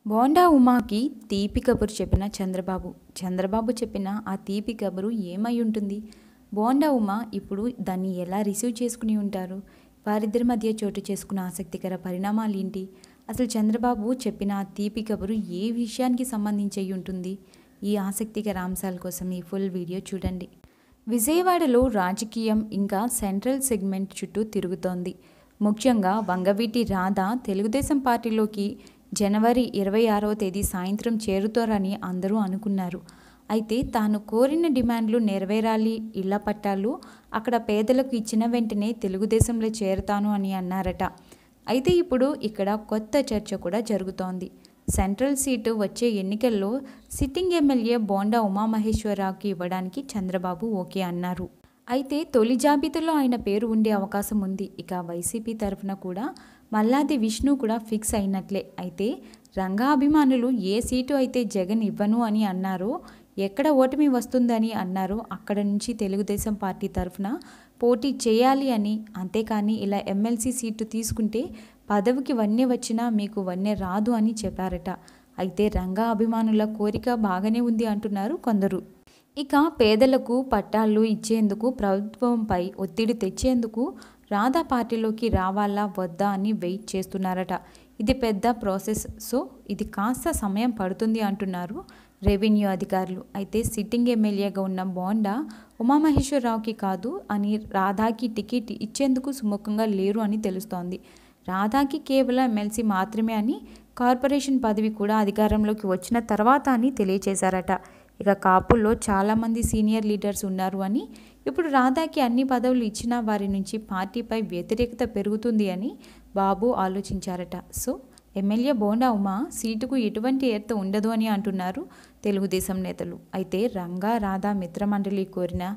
బోండా ఉమాకి తీపి కబురు చెప్పిన చంద్రబాబు. చంద్రబాబు చెప్పిన ఆ తీపి కబురు ఏమై ఉంటుంది? బోండా ఉమా ఇప్పుడు దాన్ని ఎలా రిసీవ్ చేసుకుని ఉంటారు? వారిద్దరి మధ్య చోటు చేసుకున్న ఆసక్తికర పరిణామాలు ఏంటి? అసలు చంద్రబాబు చెప్పిన ఆ తీపి కబురు ఏ విషయానికి సంబంధించి ఉంటుంది? ఈ ఆసక్తికర అంశాల కోసం ఈ ఫుల్ వీడియో చూడండి. విజయవాడలో రాజకీయం ఇంకా సెంట్రల్ సెగ్మెంట్ చుట్టూ తిరుగుతోంది. ముఖ్యంగా వంగవీటి రాధ తెలుగుదేశం పార్టీలోకి జనవరి 26వ తేదీ సాయంత్రం చేరుతారని అందరూ అనుకున్నారు. అయితే తాను కోరిన డిమాండ్లు నెరవేరాలి, ఇళ్ల పట్టాలు అక్కడ పేదలకు ఇచ్చిన వెంటనే తెలుగుదేశంలో చేరతాను అని అన్నారట. అయితే ఇప్పుడు ఇక్కడ కొత్త చర్చ కూడా జరుగుతోంది. సెంట్రల్ సీటు వచ్చే ఎన్నికల్లో సిట్టింగ్ ఎమ్మెల్యే బోండా ఉమామహేశ్వరరావుకి ఇవ్వడానికి చంద్రబాబు ఓకే అన్నారు. అయితే తొలి జాబితాలో ఆయన పేరు ఉండే అవకాశం ఉంది. ఇక వైసీపీ తరఫున కూడా మల్లాది విష్ణు కూడా ఫిక్స్ అయినట్లే. అయితే రంగా అభిమానులు ఏ సీటు అయితే జగన్ ఇవ్వను అని అన్నారో, ఎక్కడ ఓటమి వస్తుందని అన్నారో అక్కడ నుంచి తెలుగుదేశం పార్టీ తరఫున పోటీ చేయాలి అని, అంతేకాని ఇలా ఎమ్మెల్సీ సీటు తీసుకుంటే పదవికి వన్నె వచ్చినా మీకు వన్నె రాదు అని చెప్పారట. అయితే రంగా అభిమానుల కోరిక బాగానే ఉంది అంటున్నారు కొందరు. ఇక పేదలకు పట్టాలు ఇచ్చేందుకు ప్రభుత్వంపై ఒత్తిడి తెచ్చేందుకు రాధా పార్టీలోకి రావాలా వద్దా అని వెయిట్ చేస్తున్నారట. ఇది పెద్ద ప్రాసెస్, సో ఇది కాస్త సమయం పడుతుంది అంటున్నారు రెవెన్యూ అధికారులు. అయితే సిట్టింగ్ ఎమ్మెల్యేగా ఉన్న బోండా ఉమామహేశ్వరరావుకి కాదు అని రాధాకి టికెట్ ఇచ్చేందుకు సుముఖంగా లేరు అని తెలుస్తోంది. రాధాకి కేవలం ఎమ్మెల్సీ మాత్రమే అని, కార్పొరేషన్ పదవి కూడా అధికారంలోకి వచ్చిన తర్వాత అని తెలియజేశారట. ఇక కాపుల్లో చాలామంది సీనియర్ లీడర్స్ ఉన్నారు అని, ఇప్పుడు రాధాకి అన్ని పదవులు ఇచ్చినా వారి నుంచి పార్టీపై వ్యతిరేకత పెరుగుతుంది అని బాబు ఆలోచించారట. సో ఎమ్మెల్యే బోండా ఉమా సీటుకు ఎటువంటి ఎర్త ఉండదు అని అంటున్నారు తెలుగుదేశం నేతలు. అయితే రంగా రాధా మిత్రమండలి కోరినా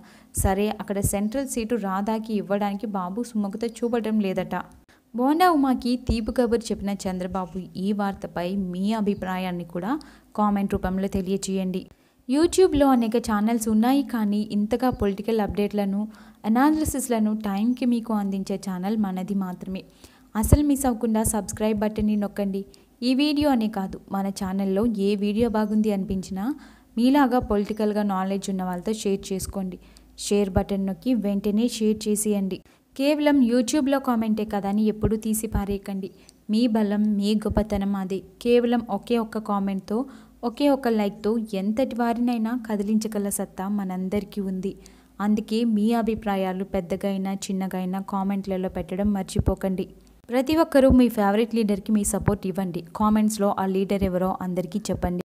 సరే అక్కడ సెంట్రల్ సీటు రాధాకి ఇవ్వడానికి బాబు సుముఖత చూపడం లేదట. బోండా ఉమాకి తీపి కబురు చెప్పిన చంద్రబాబు ఈ వార్తపై మీ అభిప్రాయాన్ని కూడా కామెంట్ రూపంలో తెలియజేయండి. యూట్యూబ్లో అనేక ఛానల్స్ ఉన్నాయి, కానీ ఇంతగా పొలిటికల్ అప్డేట్లను, అనాలిసిస్లను టైంకి మీకు అందించే ఛానల్ మనది మాత్రమే. అసలు మిస్ అవ్వకుండా సబ్స్క్రైబ్ బటన్ని నొక్కండి. ఈ వీడియో అనే కాదు, మన ఛానల్లో ఏ వీడియో బాగుంది అనిపించినా మీలాగా పొలిటికల్గా నాలెడ్జ్ ఉన్న వాళ్ళతో షేర్ చేసుకోండి. షేర్ బటన్ నొక్కి వెంటనే షేర్ చేసేయండి. కేవలం యూట్యూబ్లో కామెంటే కదా అని ఎప్పుడూ తీసి పారేయకండి. మీ బలం, మీ గొప్పతనం అదే. కేవలం ఒకే ఒక్క కామెంట్తో, ఒకే ఒక్క లైక్తో ఎంతటి వారినైనా కదిలించగల సత్తా మనందరికీ ఉంది. అందుకే మీ అభిప్రాయాలు పెద్దగా అయినా చిన్నగా అయినా కామెంట్లలో పెట్టడం మర్చిపోకండి. ప్రతి ఒక్కరూ మీ ఫేవరెట్ లీడర్కి మీ సపోర్ట్ ఇవ్వండి. కామెంట్స్లో ఆ లీడర్ ఎవరో అందరికీ చెప్పండి.